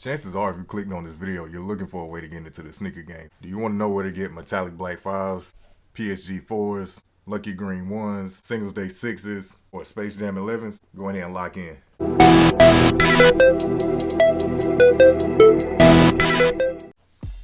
Chances are, if you clicked on this video, you're looking for a way to get into the sneaker game. Do you want to know where to get metallic black 5s, PSG 4s, lucky green 1s, Singles Day 6s, or Space Jam 11s? Go ahead and lock in.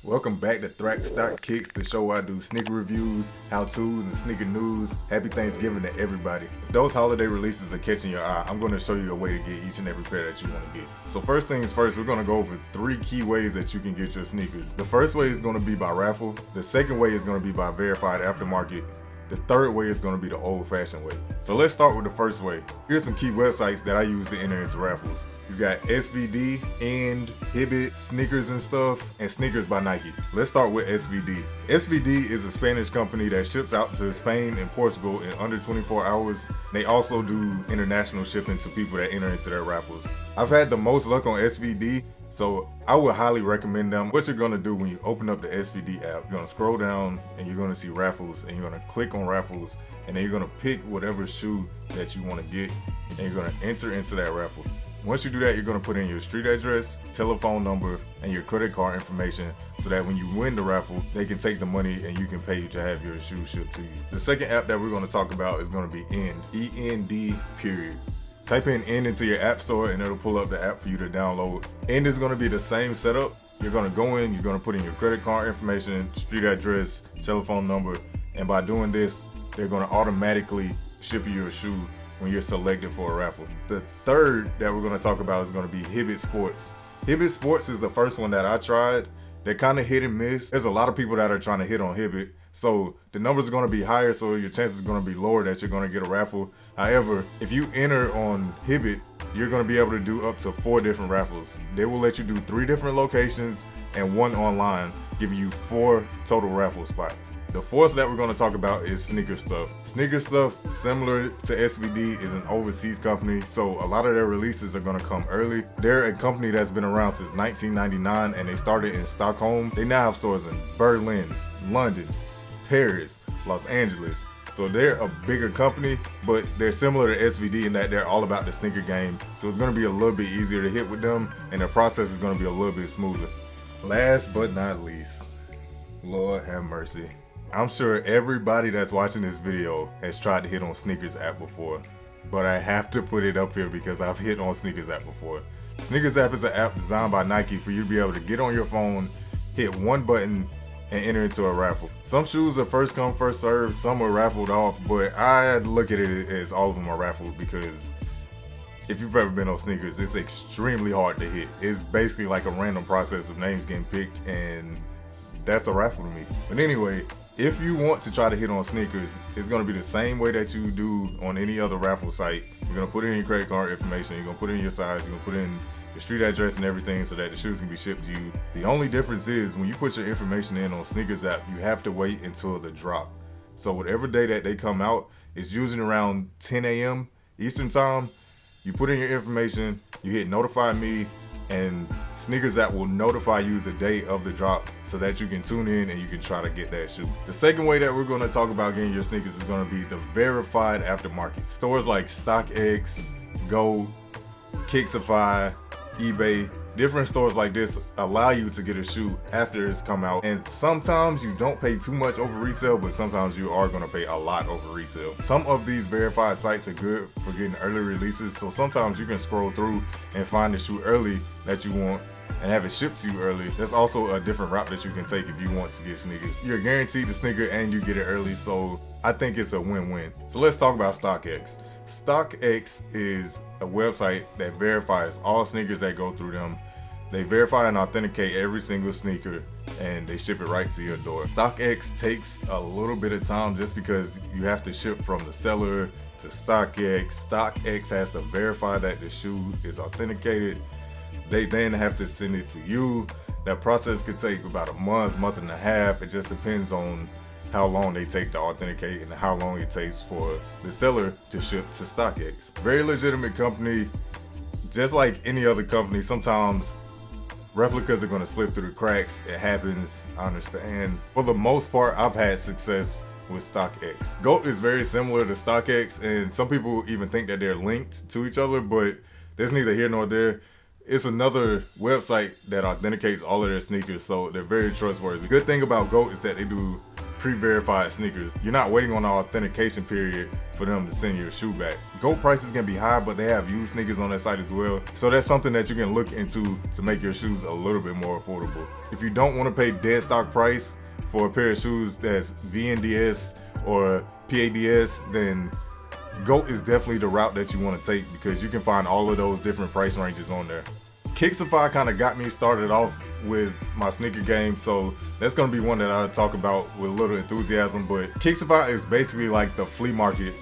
Welcome back to Stockx, the show where I do sneaker reviews, how-tos, and sneaker news. Happy Thanksgiving to everybody. If those holiday releases are catching your eye, I'm going to show you a way to get each and every pair that you want to get. So first things first, we're going to go over 3 key ways that you can get your sneakers. The first way is going to be by raffle. The second way is going to be by verified aftermarket. The third way is going to be the old-fashioned way. So let's start with the first way. Here's some key websites that I use to enter into raffles. You got SVD, and Hibbit, Sneakers and Stuff, and Sneakers by Nike. Let's start with SVD. SVD is a Spanish company that ships out to Spain and Portugal in under 24 hours. They also do international shipping to people that enter into their raffles. I've had the most luck on SVD, so I would highly recommend them. What you're gonna do when you open up the SVD app, you're gonna scroll down and you're gonna see raffles, and you're gonna click on raffles, and then you're gonna pick whatever shoe that you wanna get, and you're gonna enter into that raffle. Once you do that, you're gonna put in your street address, telephone number, and your credit card information so that when you win the raffle, they can take the money and you can pay to have your shoe shipped to you. The second app that we're gonna talk about is gonna be End, E-N-D, period. Type in End into your app store and it'll pull up the app for you to download. End is gonna be the same setup. You're gonna go in, you're gonna put in your credit card information, street address, telephone number, and by doing this, they're gonna automatically ship you a shoe when you're selected for a raffle. The third that we're gonna talk about is gonna be Hibbit Sports. Hibbit Sports is the first one that I tried. They're kind of hit and miss. There's a lot of people that are trying to hit on Hibbit, so the numbers are gonna be higher, so your chances are gonna be lower that you're gonna get a raffle. However, if you enter on Hibbit, you're gonna be able to do up to 4 different raffles. They will let you do 3 different locations and 1 online, giving you 4 total raffle spots. The fourth that we're gonna talk about is Sneaker Stuff. Sneaker Stuff, similar to SVD, is an overseas company, so a lot of their releases are gonna come early. They're a company that's been around since 1999, and they started in Stockholm. They now have stores in Berlin, London, Paris, Los Angeles. So they're a bigger company, but they're similar to SVD in that they're all about the sneaker game. So it's gonna be a little bit easier to hit with them, and the process is gonna be a little bit smoother. Last but not least, Lord have mercy. I'm sure everybody that's watching this video has tried to hit on Sneakers app before, but I have to put it up here because I've hit on Sneakers app before. Sneakers app is an app designed by Nike for you to be able to get on your phone, hit one button, and enter into a raffle. Some shoes are first come, first served, some are raffled off, but I look at it as all of them are raffled because if you've ever been on Sneakers, it's extremely hard to hit. It's basically like a random process of names getting picked, and that's a raffle to me. But anyway, if you want to try to hit on Sneakers, it's gonna be the same way that you do on any other raffle site. You're gonna put in your credit card information, you're gonna put in your size, you're gonna put in your street address and everything so that the shoes can be shipped to you. The only difference is when you put your information in on Sneakers app, you have to wait until the drop. So whatever day that they come out, it's usually around 10 a.m. Eastern time. You put in your information, you hit notify me, and Sneakers app will notify you the day of the drop so that you can tune in and you can try to get that shoe. The second way that we're going to talk about getting your sneakers is going to be the verified aftermarket. Stores like Stockx, Goat, Kixify, eBay, different stores like this allow you to get a shoe after it's come out, and sometimes you don't pay too much over retail, but sometimes you are going to pay a lot over retail. Some of these verified sites are good for getting early releases, so sometimes you can scroll through and find the shoe early that you want and have it shipped to you early. That's also a different route that you can take if you want to get sneakers. You're guaranteed the sneaker and you get it early, so I think it's a win-win. So let's talk about Stockx. Stockx is a website that verifies all sneakers that go through them. They verify and authenticate every single sneaker and they ship it right to your door. Stockx takes a little bit of time just because you have to ship from the seller to Stockx. Stockx has to verify that the shoe is authenticated. They then have to send it to you. That process could take about a month, month and a half. It just depends on how long they take to authenticate and how long it takes for the seller to ship to Stockx. Very legitimate company. Just like any other company, sometimes replicas are going to slip through the cracks. It happens, I understand. For the most part, I've had success with Stockx. Goat is very similar to Stockx, and some people even think that they're linked to each other, but there's neither here nor there. It's another website that authenticates all of their sneakers, so they're very trustworthy. The good thing about GOAT is that they do pre-verified sneakers. You're not waiting on the authentication period for them to send your shoe back. GOAT prices can be high, but they have used sneakers on their site as well. So that's something that you can look into to make your shoes a little bit more affordable. If you don't want to pay dead stock price for a pair of shoes that's VNDS or PADS, then GOAT is definitely the route that you want to take because you can find all of those different price ranges on there. Kixify kind of got me started off with my sneaker game, so that's going to be one that I'll talk about with a little enthusiasm. But Kixify is basically like the flea market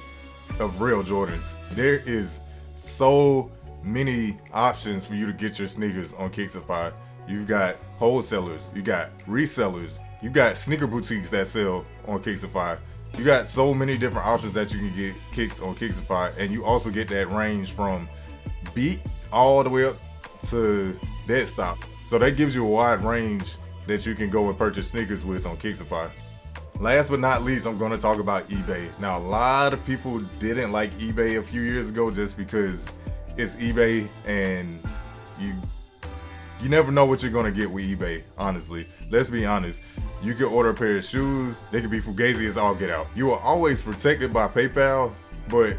of real Jordans. There is so many options for you to get your sneakers on Kixify. You've got wholesalers, you got resellers, you got sneaker boutiques that sell on Kixify. You got so many different options that you can get kicks on Kixify, and you also get that range from beat all the way up to dead stop. So that gives you a wide range that you can go and purchase sneakers with on Kixify. Last but not least, I'm going to talk about eBay. Now, a lot of people didn't like eBay a few years ago just because it's eBay and you never know what you're going to get with eBay, honestly. Let's be honest. You can order a pair of shoes, they can be fugazi as all get out. You are always protected by PayPal, but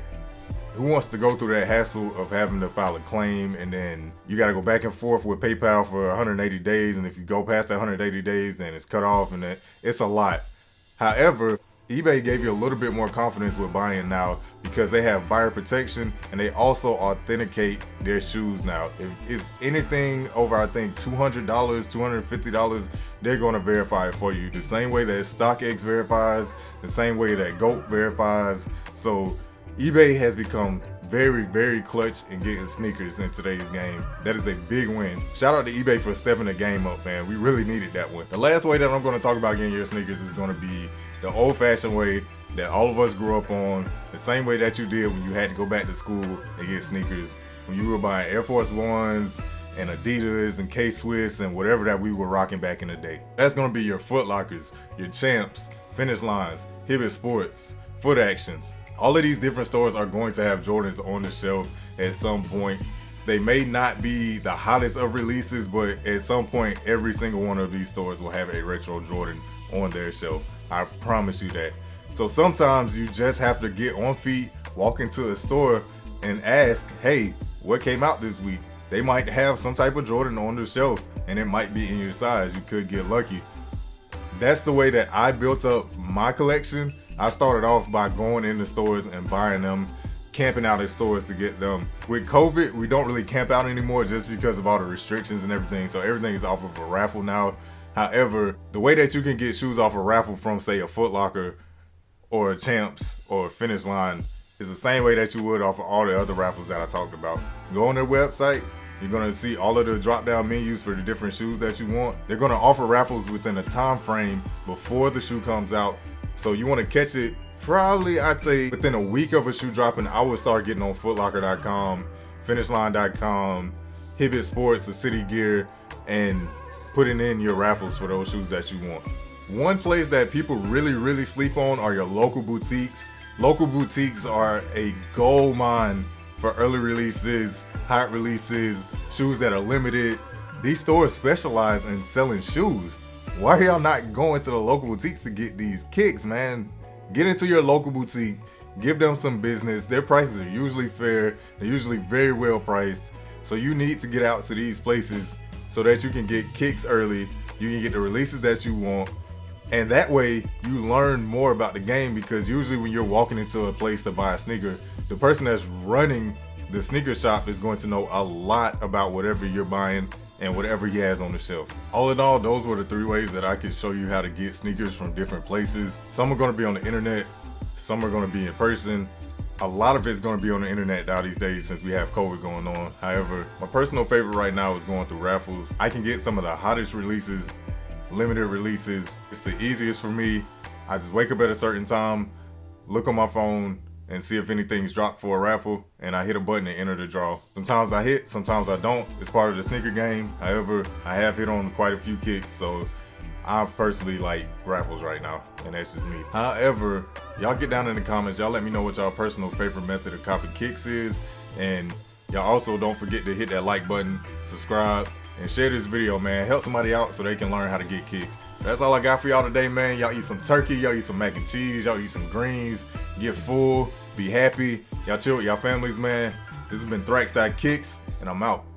who wants to go through that hassle of having to file a claim and then you got to go back and forth with PayPal for 180 days, and if you go past that 180 days, then it's cut off, and it's a lot. However, eBay gave you a little bit more confidence with buying now because they have buyer protection and they also authenticate their shoes now. If it's anything over, I think, $200, $250, they're going to verify it for you. The same way that Stockx verifies, the same way that GOAT verifies. So eBay has become very, very clutch in getting sneakers in today's game. That is a big win. Shout out to eBay for stepping the game up, man. We really needed that one. The last way that I'm going to talk about getting your sneakers is going to be the old-fashioned way that all of us grew up on, the same way that you did when you had to go back to school and get sneakers. When you were buying Air Force Ones and Adidas and K-Swiss and whatever that we were rocking back in the day. That's going to be your Foot Lockers, your Champs, Finish Lines, Hibbett Sports, Foot Actions. All of these different stores are going to have Jordans on the shelf at some point. They may not be the hottest of releases, but at some point, every single one of these stores will have a retro Jordan on their shelf. I promise you that. So sometimes you just have to get on feet, walk into a store and ask, hey, what came out this week? They might have some type of Jordan on the shelf and it might be in your size. You could get lucky. That's the way that I built up my collection. I started off by going into stores and buying them, camping out at stores to get them. With COVID, we don't really camp out anymore just because of all the restrictions and everything. So everything is off of a raffle now. However, the way that you can get shoes off a raffle from, say, a Foot Locker or a Champs or a Finish Line is the same way that you would off of all the other raffles that I talked about. Go on their website. You're going to see all of the drop-down menus for the different shoes that you want. They're going to offer raffles within a time frame before the shoe comes out. So you want to catch it probably, I'd say, within a week of a shoe dropping. I would start getting on footlocker.com, finishline.com, Hibbett Sports, the City Gear, and putting in your raffles for those shoes that you want. One place that people really sleep on are your local boutiques. Local boutiques are a gold mine for early releases, hot releases, shoes that are limited. These stores specialize in selling shoes. Why are y'all not going to the local boutiques to get these kicks, man? Get into your local boutique, give them some business. Their prices are usually fair. They're usually very well priced. So you need to get out to these places so that you can get kicks early. You can get the releases that you want. And that way you learn more about the game, because usually when you're walking into a place to buy a sneaker, the person that's running the sneaker shop is going to know a lot about whatever you're buying and whatever he has on the shelf. All in all, those were the 3 ways that I could show you how to get sneakers from different places. Some are going to be on the internet, some are going to be in person. A lot of it's going to be on the internet now these days since we have COVID going on. However, my personal favorite right now is going through Raffles. I can get some of the hottest releases, limited releases. It's the easiest for me. I just wake up at a certain time, look on my phone, and see if anything's dropped for a raffle, and I hit a button and enter the draw. Sometimes I hit, sometimes I don't. It's part of the sneaker game. However, I have hit on quite a few kicks, so I personally like raffles right now, and that's just me. However, y'all get down in the comments, y'all let me know what y'all personal favorite method of copy kicks is, and Y'all also don't forget to hit that like button, subscribe, and share this video, man. Help somebody out so they can learn how to get kicks. That's all I got for y'all today, man. Y'all eat some turkey, y'all eat some mac and cheese, y'all eat some greens, get full, be happy. Y'all chill with y'all families, man. This has been Stockx, and I'm out.